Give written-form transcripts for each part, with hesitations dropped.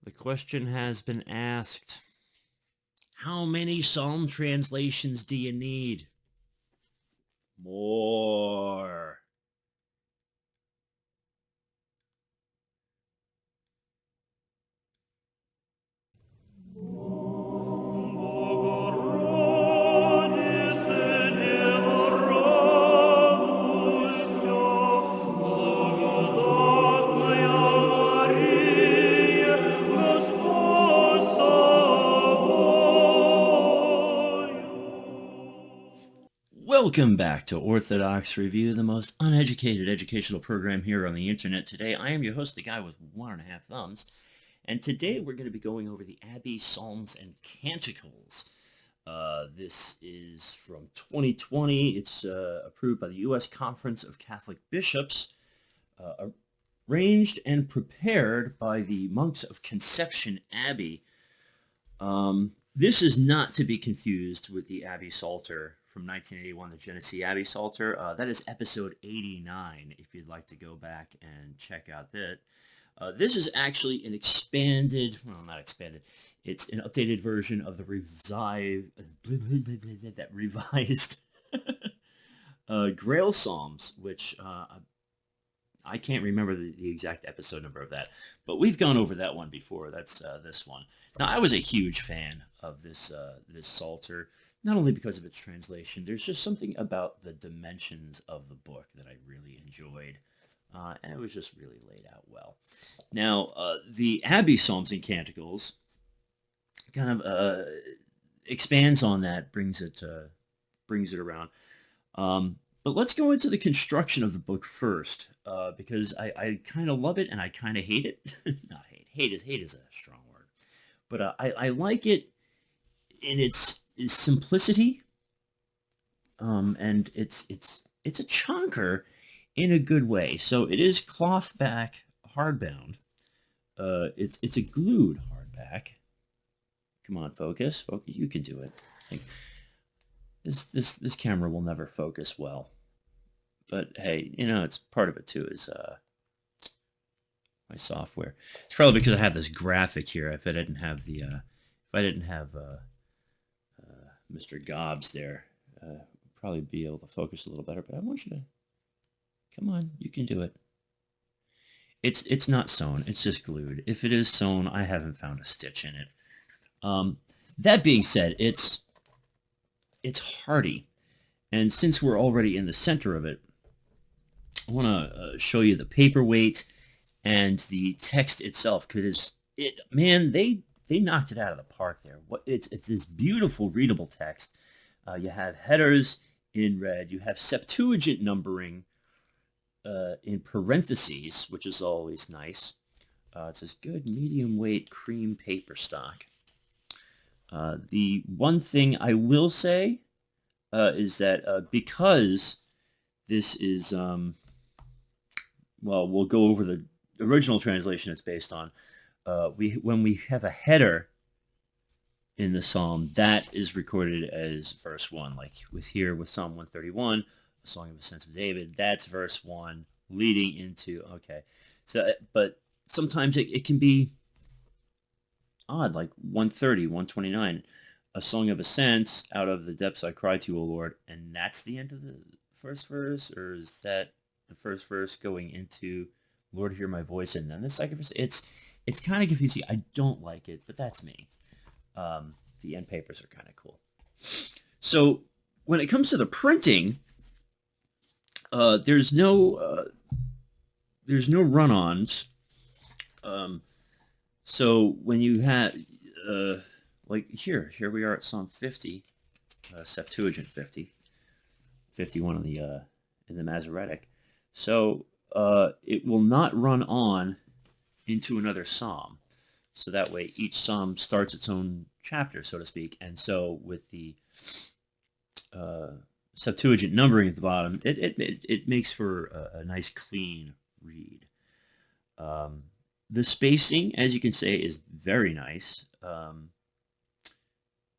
The question has been asked, how many psalm translations do you need? More. Welcome back to Orthodox Review, the most uneducated educational program here on the internet. Today, I am your host, the guy with 1.5 thumbs, and today we're going to be going over the Abbey, Psalms, and Canticles. This is from 2020. It's approved by the U.S. Conference of Catholic Bishops, arranged and prepared by the monks of Conception Abbey. This is not to be confused with the Abbey Psalter from 1981, the Genesee Abbey Psalter. That is episode 89, if you'd like to go back and check out that. This is actually an expanded, well, not expanded, it's an updated version of the revised Grail Psalms, which I can't remember the exact episode number of that, but we've gone over that one before. That's this one. Now, I was a huge fan of this Psalter, not only because of its translation. There's just something about the dimensions of the book that I really enjoyed, and it was just really laid out well. Now, the Abbey Psalms and Canticles kind of expands on that, brings it around. But let's go into the construction of the book first, because I kind of love it and I kind of hate it. Not hate. Hate is a strong word. But I like it in its simplicity, and it's a chunker in a good way. So it is cloth back, hardbound. It's a glued hardback. Come on, focus. You can do it. This camera will never focus well. But hey, it's part of it too is my software. It's probably because I have this graphic here. If I didn't have Mr. Gobbs there, probably be able to focus a little better. But I want you to come on. You can do it. It's not sewn. It's just glued. If it is sewn, I haven't found a stitch in it. That being said, it's hardy, and since we're already in the center of it, I want to show you the paperweight and the text itself, because man, they knocked it out of the park there. It's this beautiful readable text. You have headers in red. You have Septuagint numbering in parentheses, which is always nice. It's this good medium weight cream paper stock. The one thing I will say is that because this is, well, we'll go over the original translation it's based on. When we have a header in the psalm, that is recorded as verse 1, like with Psalm 131, a song of ascents of David. That's verse 1 leading into, okay. So, but sometimes it can be odd, like 130, 129, a song of ascents, out of the depths I cry to you, O Lord, and that's the end of the first verse, or is that the first verse going into Lord, hear my voice, and then the second verse? It's kind of confusing. I don't like it, but that's me. The end papers are kind of cool. So when it comes to the printing, there's no run-ons. So when you have, like here we are at Psalm 50, Septuagint 50, 51 in the Masoretic. So it will not run on into another psalm. So that way each psalm starts its own chapter, so to speak. And so with the Septuagint numbering at the bottom, it makes for a nice clean read. The spacing, as you can say, is very nice.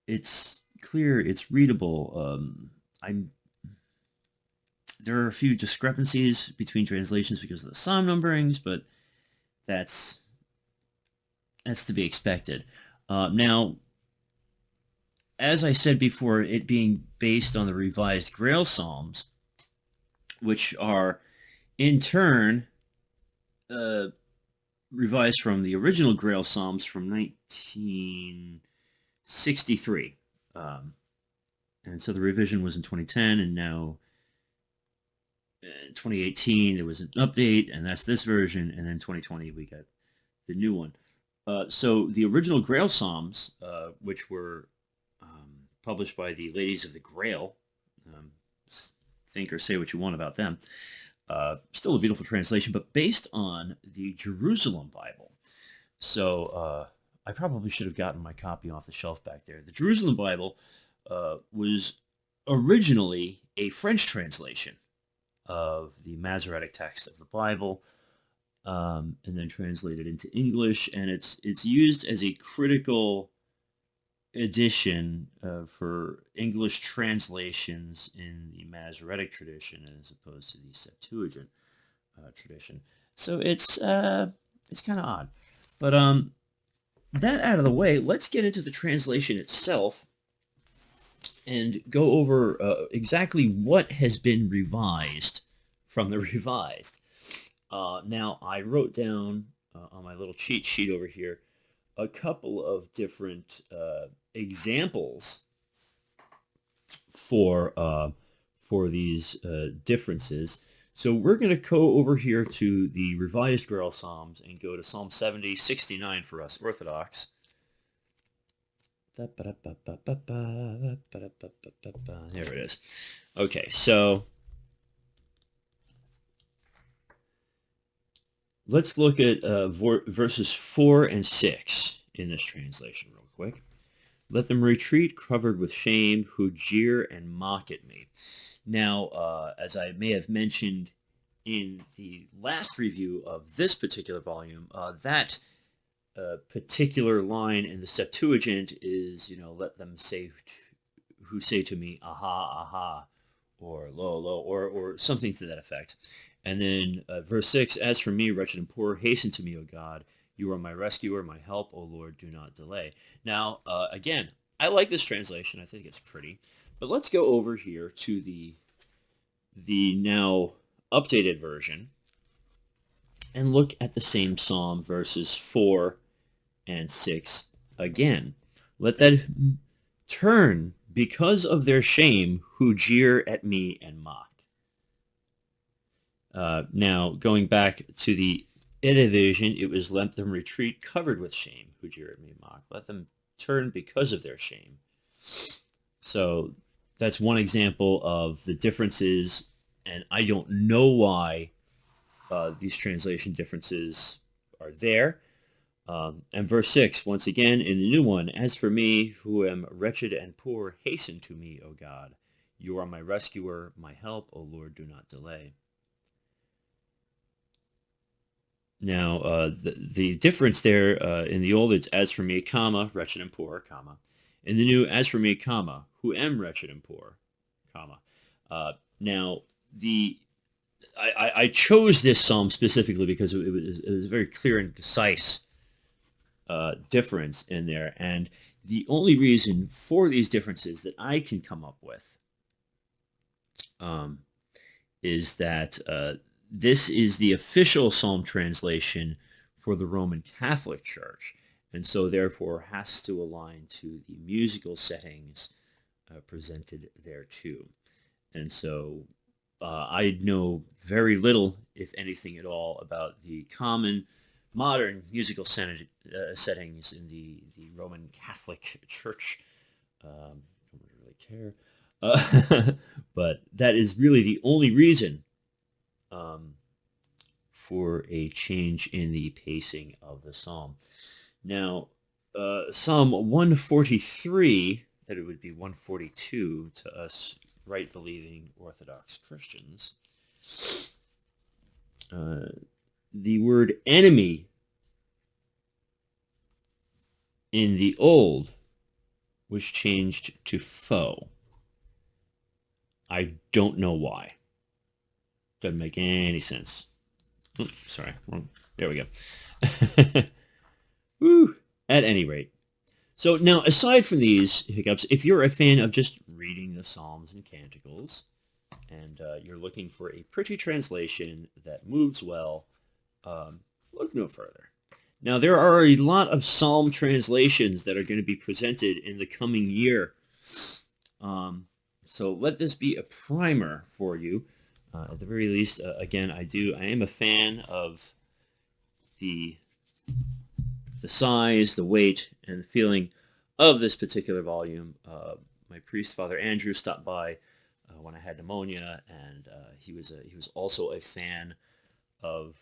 It's clear, it's readable. There are a few discrepancies between translations because of the psalm numberings, but that's That's to be expected. Now, as I said before, it being based on the Revised Grail Psalms, which are in turn uh, revised from the original Grail Psalms from 1963. And so the revision was in 2010, and now in 2018 there was an update, and that's this version, and then 2020 we got the new one. So the original Grail Psalms, which were published by the Ladies of the Grail, think or say what you want about them, still a beautiful translation, but based on the Jerusalem Bible. So I probably should have gotten my copy off the shelf back there. The Jerusalem Bible was originally a French translation of the Masoretic text of the Bible, and then translated into English, and it's used as a critical edition for English translations in the Masoretic tradition as opposed to the Septuagint tradition. So it's kind of odd. But that out of the way, let's get into the translation itself and go over exactly what has been revised from the revised. Now, I wrote down on my little cheat sheet over here a couple of different examples for these differences. So we're going to go over here to the Revised Grail Psalms and go to Psalm 70, 69 for us Orthodox. There it is. Okay, so let's look at verses 4 and 6 in this translation real quick. Let them retreat covered with shame who jeer and mock at me. Now, as I may have mentioned in the last review of this particular volume, that particular line in the Septuagint is, let them say who say to me, aha, aha, or lo, lo, or something to that effect. And then verse 6, as for me, wretched and poor, hasten to me, O God. You are my rescuer, my help, O Lord, do not delay. Now, again, I like this translation. I think it's pretty. But let's go over here to the now updated version and look at the same psalm, verses 4 and 6 again. Let them turn because of their shame who jeer at me and mock. Now, going back to the division, it was let them retreat covered with shame who jeer at me and mock. Let them turn because of their shame. So that's one example of the differences, and I don't know why these translation differences are there. And verse 6, once again, in the new one, as for me, who am wretched and poor, hasten to me, O God. You are my rescuer, my help, O Lord, do not delay. Now, the difference there in the old, it's as for me, comma, wretched and poor, comma. In the new, as for me, comma, who am wretched and poor, comma. Now, I chose this psalm specifically because it was a very clear and concise difference in there. And the only reason for these differences that I can come up with is that this is the official psalm translation for the Roman Catholic Church, and so therefore has to align to the musical settings presented there too. And so I know very little, if anything at all, about the common modern musical settings in the Roman Catholic Church. Don't really care. But that is really the only reason for a change in the pacing of the psalm. Now, Psalm 143, that it would be 142 to us right-believing Orthodox Christians, the word enemy in the old was changed to foe. I don't know why. Doesn't make any sense. Oops, sorry, wrong. There we go. Woo! At any rate. So now, aside from these hiccups, if you're a fan of just reading the Psalms and Canticles, and you're looking for a pretty translation that moves well, look no further. Now, there are a lot of Psalm translations that are going to be presented in the coming year. So let this be a primer for you. At the very least, again, I am a fan of the size, the weight, and the feeling of this particular volume. My priest, Father Andrew, stopped by when I had pneumonia, and he was also a fan of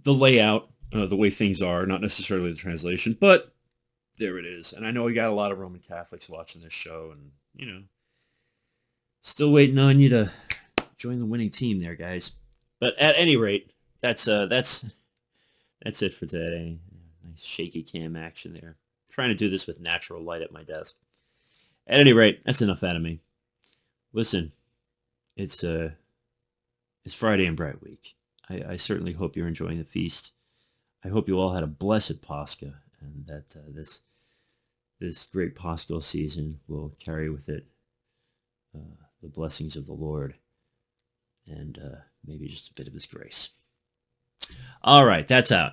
the layout, the way things are, not necessarily the translation, but there it is. And I know we got a lot of Roman Catholics watching this show, and still waiting on you to join the winning team there, guys. But at any rate, that's it for today. Nice shaky cam action there. Trying to do this with natural light at my desk. At any rate, that's enough out of me. Listen, it's Friday and Bright Week. I certainly hope you're enjoying the feast. I hope you all had a blessed Pascha, and that this great Paschal season will carry with it the blessings of the Lord, and maybe just a bit of His grace. All right, that's out.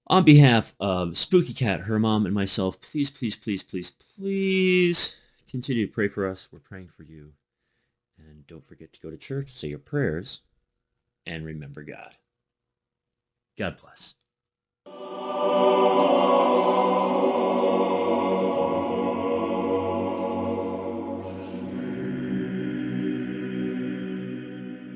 On behalf of Spooky Cat, her mom, and myself, please, please, please, please, please continue to pray for us. We're praying for you. And don't forget to go to church, say your prayers, and remember God. God bless.